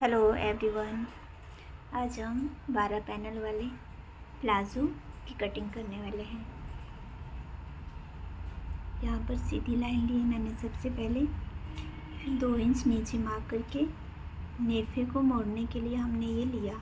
Hello everyone. आज हम 12 panel वाले प्लाज़ो की कटिंग करने वाले हैं। यहाँ पर सीधी लाइन ली है मैंने सबसे पहले, फिर 2 इंच नीचे मार्क करके नेफे को मोड़ने के लिए हमने ये लिया।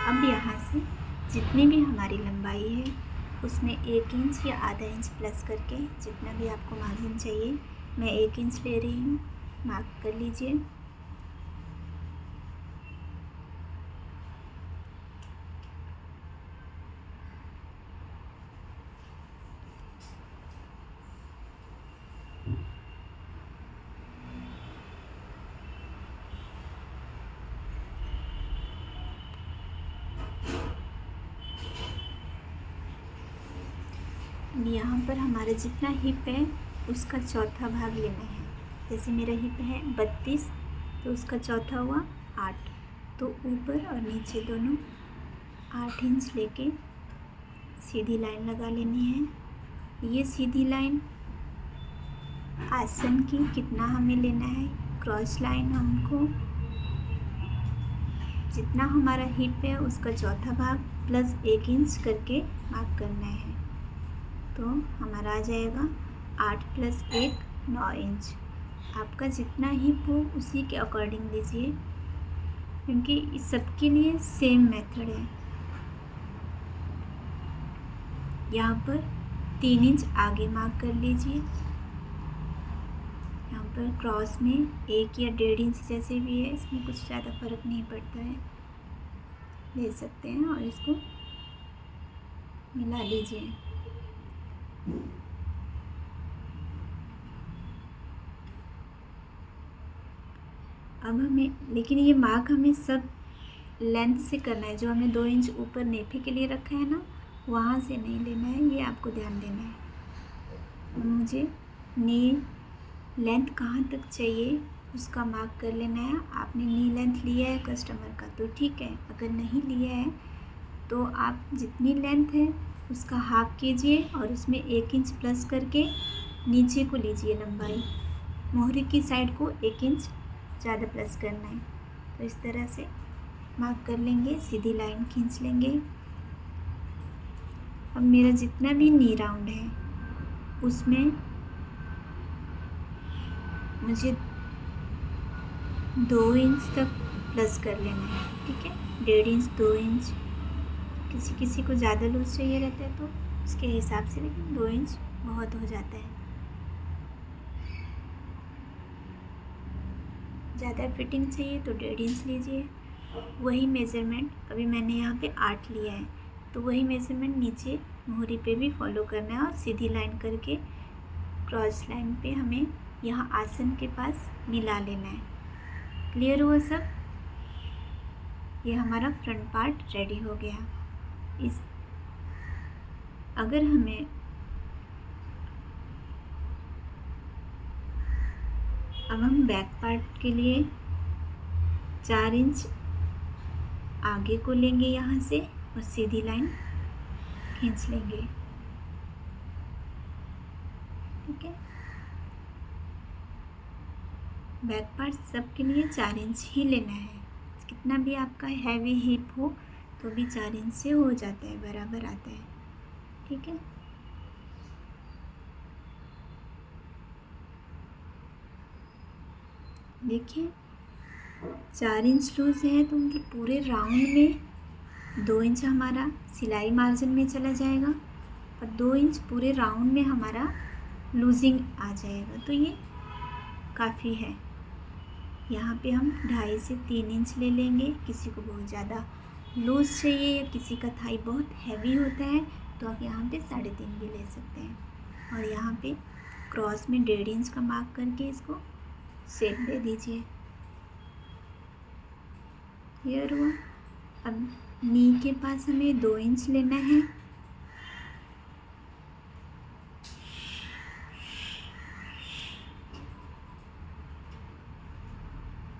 अब यहाँ से जितनी भी हमारी लंबाई है उसमें 1 इंच या आधा इंच प्लस करके जितना भी आपको मार्जिन चाहिए, मैं 1 इंच ले रही हूँ, मार्क कर लीजिए। यहाँ पर हमारा जितना हिप है उसका चौथा भाग लेना है। जैसे मेरा हिप है 32, तो उसका चौथा हुआ 8, तो ऊपर और नीचे दोनों 8 इंच लेके सीधी लाइन लगा लेनी है। ये सीधी लाइन आसन की कितना हमें लेना है, क्रॉस लाइन हमको जितना हमारा हिप है उसका चौथा भाग प्लस 1 इंच करके मार्क करना है। तो हमारा आ जाएगा 8 + 1 9 इंच। आपका जितना हिप हो उसी के अकॉर्डिंग लीजिए, क्योंकि इस सब के लिए सेम मेथड है। यहाँ पर 3 इंच आगे मार्क कर लीजिए। यहाँ पर क्रॉस में 1 या 1.5 इंच जैसे भी है, इसमें कुछ ज़्यादा फर्क नहीं पड़ता है, ले सकते हैं और इसको मिला लीजिए। अब हमें, लेकिन ये मार्क हमें सब लेंथ से करना है। जो हमने 2 इंच ऊपर नेफे के लिए रखा है ना, वहाँ से नहीं लेना है, ये आपको ध्यान देना है। मुझे नी लेंथ कहाँ तक चाहिए उसका मार्क कर लेना है। आपने नी लेंथ लिया है कस्टमर का तो ठीक है, अगर नहीं लिया है तो आप जितनी लेंथ है उसका हाफ कीजिए और उसमें 1 इंच प्लस करके नीचे को लीजिए लंबाई। मोहरी की साइड को 1 इंच ज़्यादा प्लस करना है। तो इस तरह से मार्क कर लेंगे, सीधी लाइन खींच लेंगे। अब मेरा जितना भी नी राउंड है उसमें मुझे 2 इंच तक प्लस कर लेना है, ठीक है। 1.5 इंच 2 इंच, किसी किसी को ज़्यादा लूज चाहिए रहता है तो उसके हिसाब से, लेकिन 2 इंच बहुत हो जाता है। ज़्यादा फिटिंग चाहिए तो 1.5 इंच लीजिए। वही मेज़रमेंट अभी मैंने यहाँ पे 8 लिया है, तो वही मेज़रमेंट नीचे मोहरी पे भी फॉलो करना है और सीधी लाइन करके क्रॉस लाइन पे हमें यहाँ आसन के पास मिला लेना है। क्लियर हुआ सब? ये हमारा फ्रंट पार्ट रेडी हो गया। इस अगर हमें अब हम बैक पार्ट के लिए 4 इंच आगे को लेंगे यहाँ से और सीधी लाइन खींच लेंगे, ठीक है। बैक पार्ट सब के लिए 4 इंच ही लेना है। कितना भी आपका हैवी हिप हो तो भी 4 इंच से हो जाता है, बराबर आता है, ठीक है। देखिए 4 इंच लूज़ है तो उनके पूरे राउंड में 2 इंच हमारा सिलाई मार्जिन में चला जाएगा और 2 इंच पूरे राउंड में हमारा लूजिंग आ जाएगा, तो ये काफ़ी है। यहाँ पे हम 2.5 से 3 इंच ले लेंगे। किसी को बहुत ज़्यादा लूज़ चाहिए या किसी का थाई बहुत हैवी होता है तो आप यहाँ पे 3.5 भी ले सकते हैं। और यहाँ पे क्रॉस में 1.5 इंच का मार्क करके इसको शेप दे दीजिए। क्लियर हुआ? अब नी के पास हमें 2 इंच लेना है।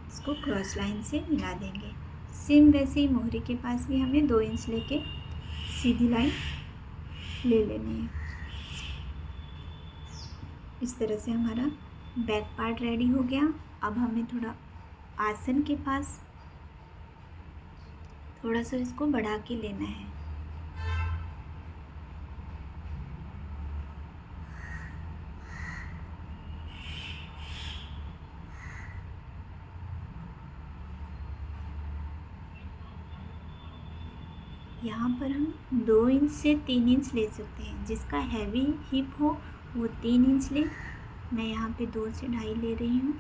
इसको क्रॉस लाइन से मिला देंगे। सेम वैसे ही मोहरी के पास भी हमें 2 इंच लेके सीधी लाइन ले लेनी है। इस तरह से हमारा बैक पार्ट रेडी हो गया। अब हमें थोड़ा आसन के पास थोड़ा सा इसको बढ़ा के लेना है। यहाँ पर हम 2 इंच से 3 इंच ले सकते हैं। जिसका हैवी हिप हो वो 3 इंच ले। मैं यहाँ पे 2 से 2.5 ले रही हूँ।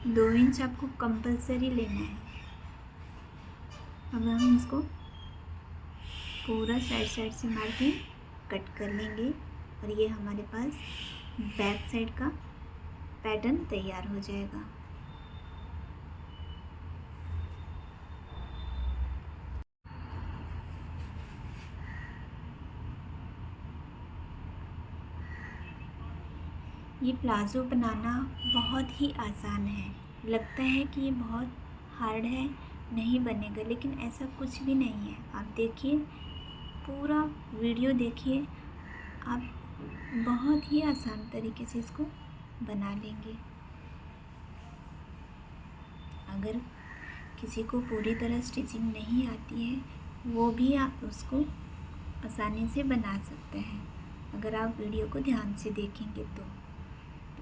दो इंच आपको कंपलसरी लेना है। अब हम इसको पूरा साइड से मार्किंग कट कर लेंगे और ये हमारे पास बैक साइड का पैटर्न तैयार हो जाएगा। ये प्लाज़ो बनाना बहुत ही आसान है। लगता है कि ये बहुत हार्ड है, नहीं बनेगा, लेकिन ऐसा कुछ भी नहीं है। आप देखिए, पूरा वीडियो देखिए, आप बहुत ही आसान तरीके से इसको बना लेंगे। अगर किसी को पूरी तरह स्टिचिंग नहीं आती है, वो भी आप उसको आसानी से बना सकते हैं, अगर आप वीडियो को ध्यान से देखेंगे तो।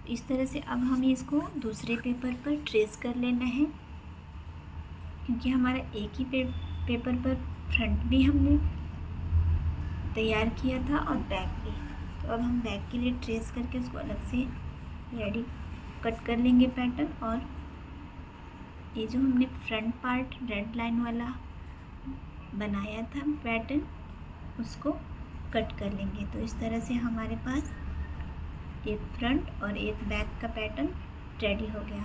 इस तरह से अब हमें इसको दूसरे पेपर पर ट्रेस कर लेना है, क्योंकि हमारा एक ही पेपर पर फ्रंट भी हमने तैयार किया था और बैक भी। तो अब हम बैक के लिए ट्रेस करके उसको अलग से रेडी कट कर लेंगे पैटर्न। और ये जो हमने फ्रंट पार्ट रेड लाइन वाला बनाया था पैटर्न, उसको कट कर लेंगे। तो इस तरह से हमारे पास एक फ्रंट और एक बैक का पैटर्न रेडी हो गया।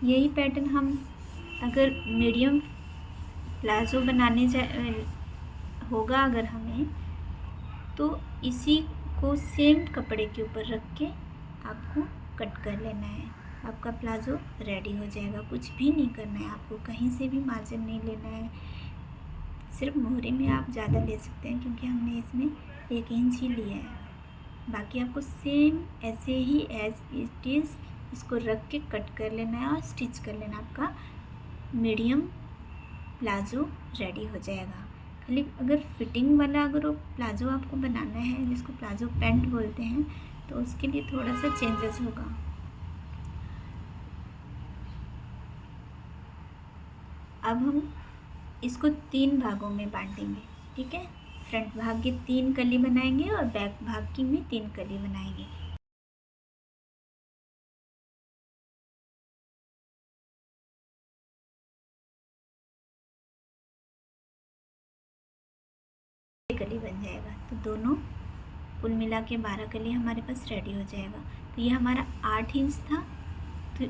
यही पैटर्न हम अगर मीडियम प्लाजो बनाने होगा अगर हमें, तो इसी को सेम कपड़े के ऊपर रख के आपको कट कर लेना है। आपका प्लाज़ो रेडी हो जाएगा। कुछ भी नहीं करना है आपको, कहीं से भी मार्जिन नहीं लेना है। सिर्फ मोहरे में आप ज़्यादा ले सकते हैं, क्योंकि हमने इसमें 1 इंच ही लिया है। बाकी आपको सेम ऐसे ही एज इट इज़ इसको रख के कट कर लेना है और स्टिच कर लेना। आपका मीडियम प्लाज़ो रेडी हो जाएगा। खाली अगर फिटिंग वाला अगर वो प्लाज़ो आपको बनाना है, जिसको प्लाज़ो पैंट बोलते हैं, तो उसके लिए थोड़ा सा चेंजेस होगा। अब हम इसको 3 भागों में बांटेंगे, ठीक है। फ्रंट भाग की 3 कली बनाएंगे और बैक भाग की भी 3 कली बनाएंगे। कली बन जाएगा, तो दोनों कुल मिला के 12 कली हमारे पास रेडी हो जाएगा। तो ये हमारा 8 इंच था। तो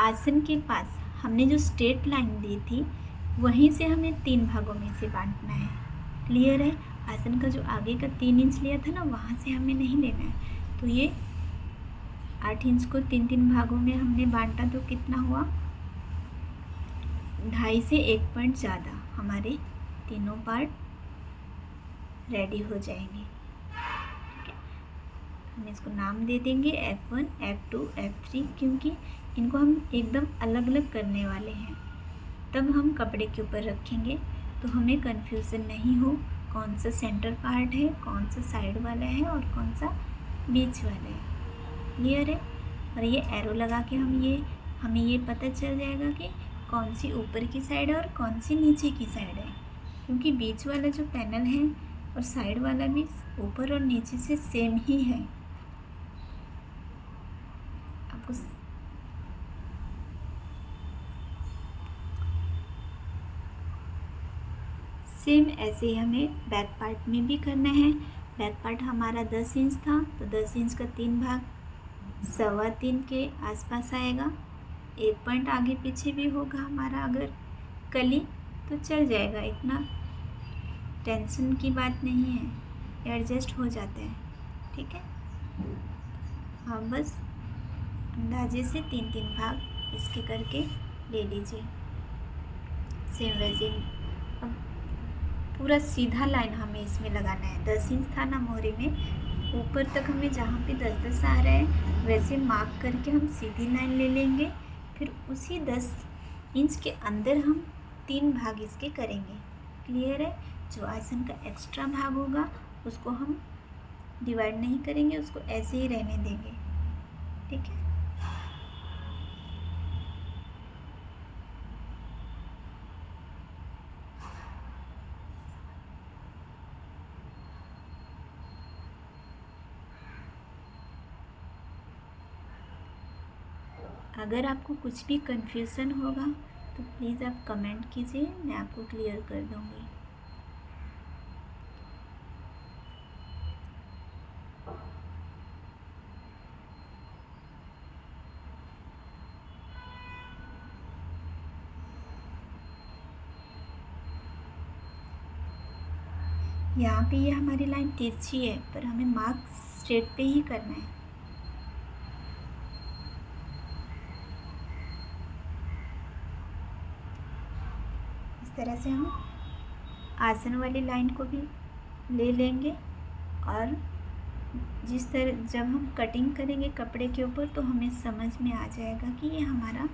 आसन के पास हमने जो स्ट्रेट लाइन दी थी, वहीं से हमें 3 भागों में से बांटना है। क्लियर है? आसन का जो आगे का 3 इंच लिया था ना, वहाँ से हमें नहीं लेना है। तो ये 8 इंच को 3-3 भागों में हमने बांटा, तो कितना हुआ? 2.5 से 1 पॉइंट ज़्यादा हमारे तीनों पार्ट रेडी हो जाएंगे। ठीक है, हम इसको नाम दे देंगे F1, F2, F3, क्योंकि इनको हम एकदम अलग अलग करने वाले हैं। तब हम कपड़े के ऊपर रखेंगे तो हमें कन्फ्यूज़न नहीं हो कौन सा सेंटर पार्ट है, कौन सा साइड वाला है और कौन सा बीच वाला है। क्लियर है? और ये एरो लगा के हमें ये पता चल जाएगा कि कौन सी ऊपर की साइड है और कौन सी नीचे की साइड है, क्योंकि बीच वाला जो पैनल है और साइड वाला भी ऊपर और नीचे से सेम ही है। आपको सेम ऐसे ही हमें बैक पार्ट में भी करना है। बैक पार्ट हमारा 10 इंच था, तो 10 इंच का 3 भाग 3.25 के आसपास आएगा। 1 पॉइंट आगे पीछे भी होगा हमारा अगर कली तो चल जाएगा, इतना टेंशन की बात नहीं है, एडजस्ट हो जाते हैं। ठीक है, हाँ बस अंदाजे से 3-3 भाग इसके करके ले लीजिए। सेम वैसे अब पूरा सीधा लाइन हमें इसमें लगाना है। 10 इंच था ना मोहरी में, ऊपर तक हमें जहाँ पे 10-10 आ रहा है वैसे मार्क करके हम सीधी लाइन ले लेंगे। फिर उसी 10 इंच के अंदर हम 3 भाग इसके करेंगे। क्लियर है? जो आसन का एक्स्ट्रा भाग होगा उसको हम डिवाइड नहीं करेंगे, उसको ऐसे ही रहने देंगे। ठीक है, अगर आपको कुछ भी कन्फ्यूज़न होगा तो प्लीज़ आप कमेंट कीजिए, मैं आपको क्लियर कर दूँगी। यहाँ पे ये हमारी लाइन तिरछी है पर हमें मार्क स्ट्रेट पे ही करना है। इस तरह से हम आसन वाली लाइन को भी ले लेंगे और जिस तरह जब हम कटिंग करेंगे कपड़े के ऊपर तो हमें समझ में आ जाएगा कि ये हमारा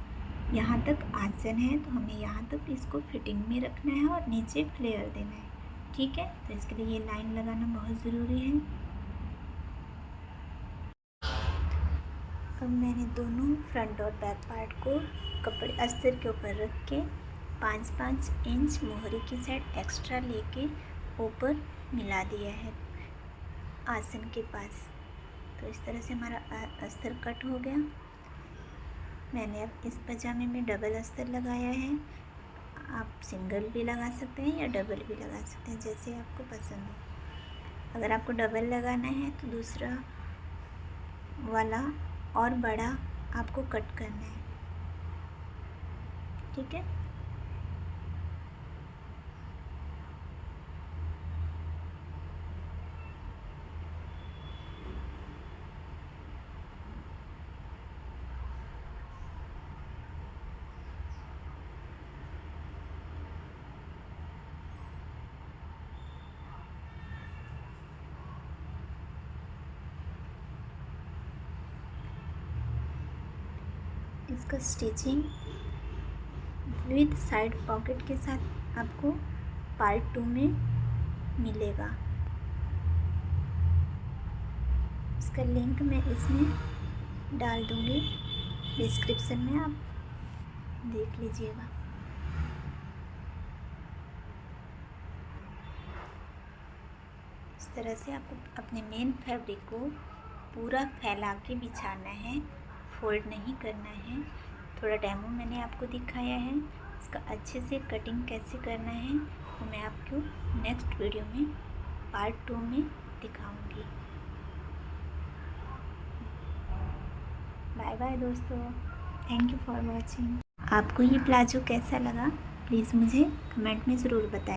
यहाँ तक आसन है, तो हमें यहाँ तक इसको फिटिंग में रखना है और नीचे फ्लेयर देना है। ठीक है, तो इसके लिए ये लाइन लगाना बहुत ज़रूरी है। अब मैंने दोनों फ्रंट और बैक पार्ट को कपड़े अस्तर के ऊपर रख के 5-5 इंच मोहरी की साइड एक्स्ट्रा लेके ऊपर मिला दिया है आसन के पास। तो इस तरह से हमारा अस्तर कट हो गया। मैंने अब इस पजामे में डबल अस्तर लगाया है। आप सिंगल भी लगा सकते हैं या डबल भी लगा सकते हैं, जैसे आपको पसंद हो। अगर आपको डबल लगाना है तो दूसरा वाला और बड़ा आपको कट करना है। ठीक है, इसका स्टिचिंग विद साइड पॉकेट के साथ आपको पार्ट 2 में मिलेगा। इसका लिंक मैं इसमें डाल दूँगी डिस्क्रिप्शन में, आप देख लीजिएगा। इस तरह से आपको अपने मेन फैब्रिक को पूरा फैला के बिछाना है, फोल्ड नहीं करना है। थोड़ा डेमो मैंने आपको दिखाया है, इसका अच्छे से कटिंग कैसे करना है वो मैं आपको नेक्स्ट वीडियो में पार्ट 2 में दिखाऊंगी। बाय बाय दोस्तों, थैंक यू फॉर वॉचिंग। आपको ये प्लाजो कैसा लगा प्लीज़ मुझे कमेंट में ज़रूर बताएं।